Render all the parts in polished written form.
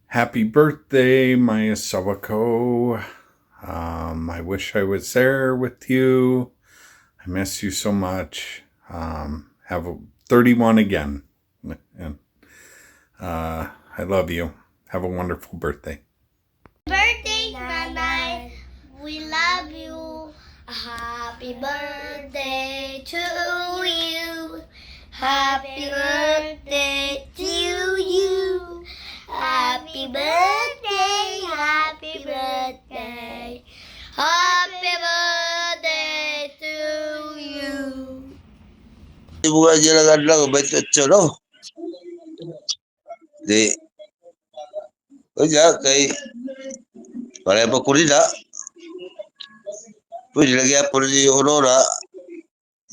Happy birthday, Maya Sawako. I wish I was there with you. I miss you so much. Have a 31 again. And I love you. Have a wonderful birthday. Birthday, Nanay. We love you. Happy birthday to you. Happy birthday to you. Happy birthday, happy birthday. Happy birthday to you. Bukan jalan adlang baca no. Di kerja kay para pa kurida. Pwede lagi apa di Aurora.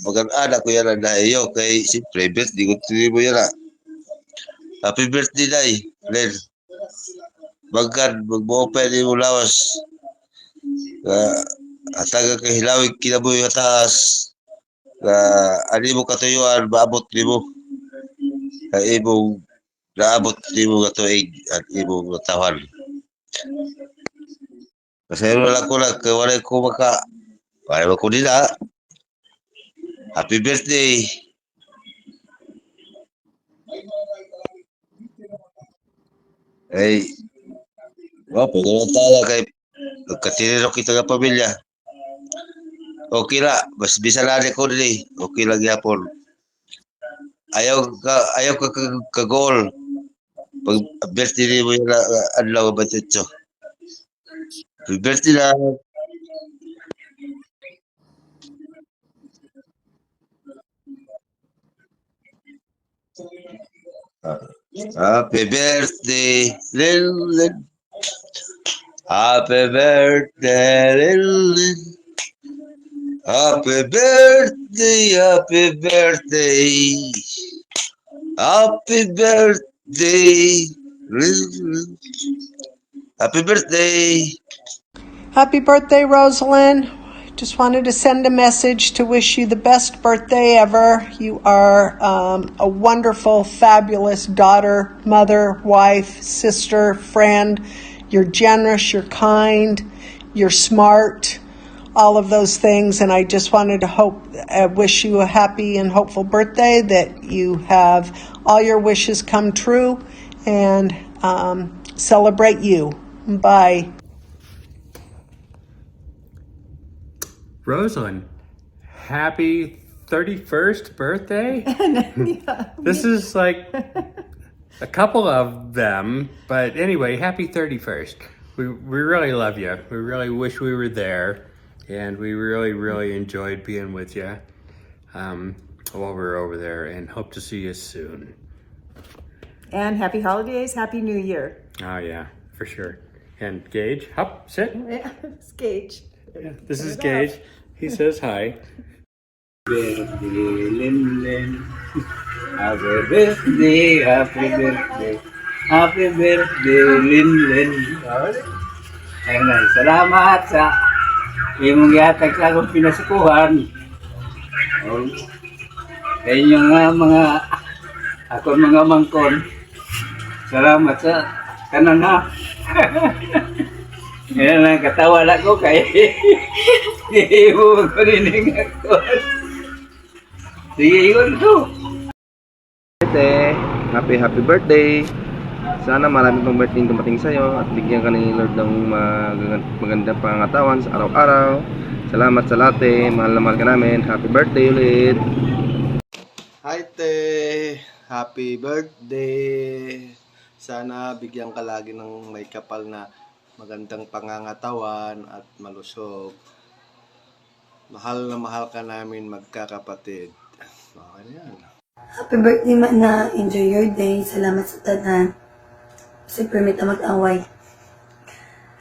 Bagan ada ko yan na iyo kay si Prebet di ko tribo yan. Happy birthday day, Len. Bagan magbuo pa di mo lawas. Ataga kay hilawig kinabuhi atas. Ani mo katuyuan maabot di mo. Kay imong naabot di mo katuig at imong tawan. Kasi wala ko lang wala ko maka wala ko nila. Happy birthday. Hey, pwede na tayo kay katiniro kita ng pamilya. Okay la, mas bisalari ko din okay lang yapon. Ayaw ka goal. Pag birthday mo yung adlaw ba ito? Happy birthday na. Happy birthday, Lilin. Happy birthday, Lilin. Happy birthday, happy birthday. Happy birthday, Lilin. Happy birthday. Happy birthday, Rosalind. Just wanted to send a message to wish you the best birthday ever. You are a wonderful, fabulous daughter, mother, wife, sister, friend. You're generous, you're kind, you're smart, all of those things. And I just wanted to wish you a happy and hopeful birthday, that you have all your wishes come true, and celebrate you. Bye. Rosalind, happy 31st birthday? This is like a couple of them, but anyway, happy 31st. We really love you. We really wish we were there, and we really enjoyed being with you while we were over there, and hope to see you soon. And happy holidays, happy new year. Oh yeah, for sure. And Gage, hop, sit. Yeah, it's Gage. Yeah, this is Gage. He says hi. Birthday, Lin Lin. Happy birthday, happy birthday. Happy birthday, Lin Lin. Ayun, salamat sa imong gihatag sa akong pinasikuhan. Sa inyong mga akong mga mangkon. Salamat sa kanan ha. Yan lang, katawa lang ko kay iiwan ko rin yung akon. Sige, iwan ko. Happy birthday. Sana marami pang birthday dumating sa'yo at bigyan ka ni Lord ng magandang pangangatawan sa araw-araw. Salamat sa latte. Mahal na mahal ka namin. Happy birthday ulit. Hi te! Happy birthday! Sana bigyan ka lagi ng may kapal na magandang pangangatawan at malusog. Mahal na mahal ka namin magkakapatid. Okay na yan. Happy birthday, Mana. Enjoy your day. Salamat sa tanan. Kasi permit na mag-away.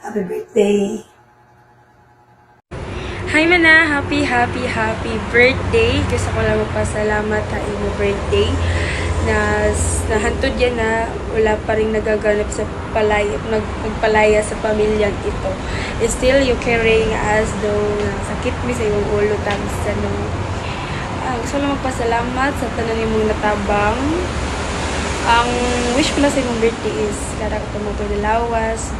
Happy birthday. Hi Mana, happy birthday. Gusto ko lang magpasalamat sa iyong birthday na nahantod yan na wala pa rin nagaganap sa nagpalaya sa pamilyang ito. Still, you carrying as though sakit mi sa iyong ulo tapos gusto lang magpasalamat sa tanan mong natabang Ang wish ko lang sa imong birthday is kada ko motor na lawas,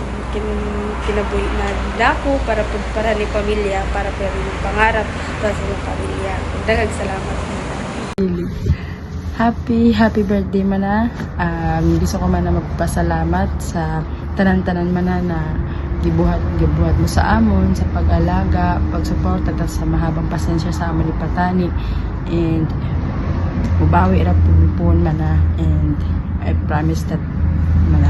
kinabuhi na dako para ni pamilya, para pero yung pangarap para sa iyong pamilya. Daghang salamat. Happy birthday mana. Gusto ko man na magpasalamat sa tanan-tanan mana na gibuhat mo sa amon, sa pag-alaga, pagsuporta at sa mahabang pasensya sa amon ipatani, and mubawi ra pun mana, and I promise that mana,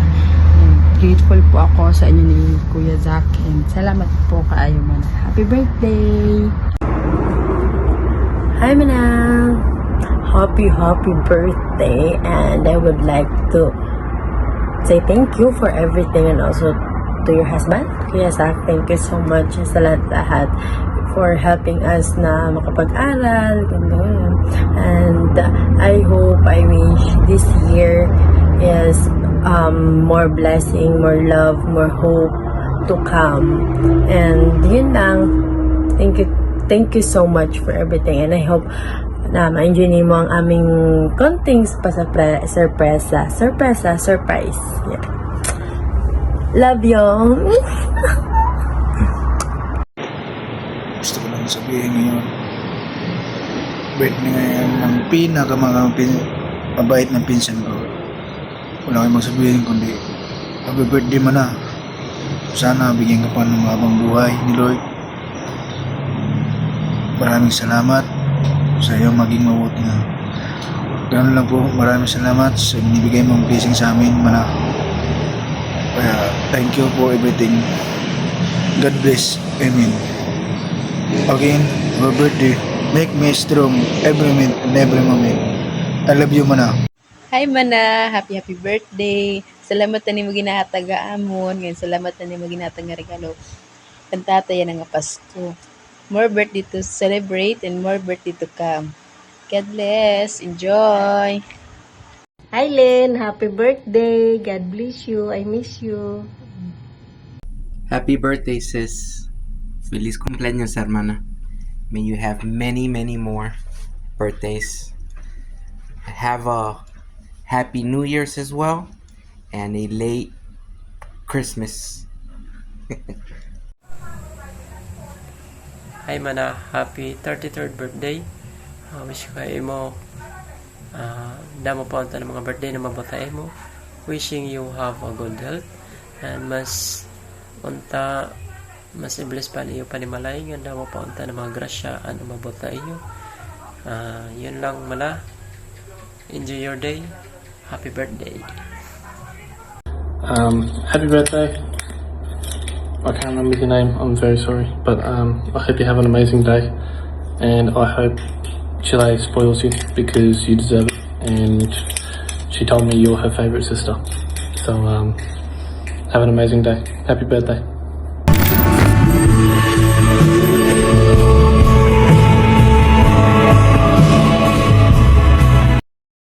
and grateful po ako sa inyo ni Kuya Zach, and salamat po kaayo mana. Happy birthday. Hi Manang, happy birthday, and I would like to say thank you for everything, and also to your husband, Kuya Zach. Thank you so much sa lahat for helping us na makapag-aral, ganun. And I wish this year is more blessing, more love, more hope to come. And yun lang. Thank you so much for everything, and I hope na ma-enjoy mo ang aming konting surprise. Yeah. Love you. Gusto ko lang sabihin ngayon, birthday ngayon ng mabait ng pinsan ko. Wala kayong magsabihin kundi happy birthday mo na. Sana bigyan ka pa ng habang buhay ni Lord. Maraming salamat sa iyo maging mabuti na. Ganun lang po, maraming salamat sa binibigay mong blessing sa amin, mana. Kaya, thank you for everything. God bless. Amen. Again, happy birthday. Make me strong every minute and every moment. I love you, mana. Hi mana, happy birthday. Salamat na nimo ginahataga amon, ngayon salamat na nimo ginhatag nga regalo. Kantata yan nga Pasko. More birthday to celebrate and more birthday to come. God bless. Enjoy. Hi Lynn, happy birthday. God bless you. I miss you. Happy birthday, sis. Feliz cumpleaños, hermana. May you have many more birthdays. Have a happy New Year's as well, and a late Christmas. Hi mana, happy 33rd birthday. Wish ko kayo mo damo pa unta ng mga birthday na mabatay mo. Wishing you have a good health, and mas i-bless pa niyo panimalay nga damo pa unta ng mga grasya ano mabatay niyo. Yun lang mana. Enjoy your day. Happy birthday. Happy birthday. I can't remember your name, I'm very sorry, but I hope you have an amazing day, and I hope Chile spoils you because you deserve it, and she told me you're her favourite sister, so have an amazing day. Happy birthday.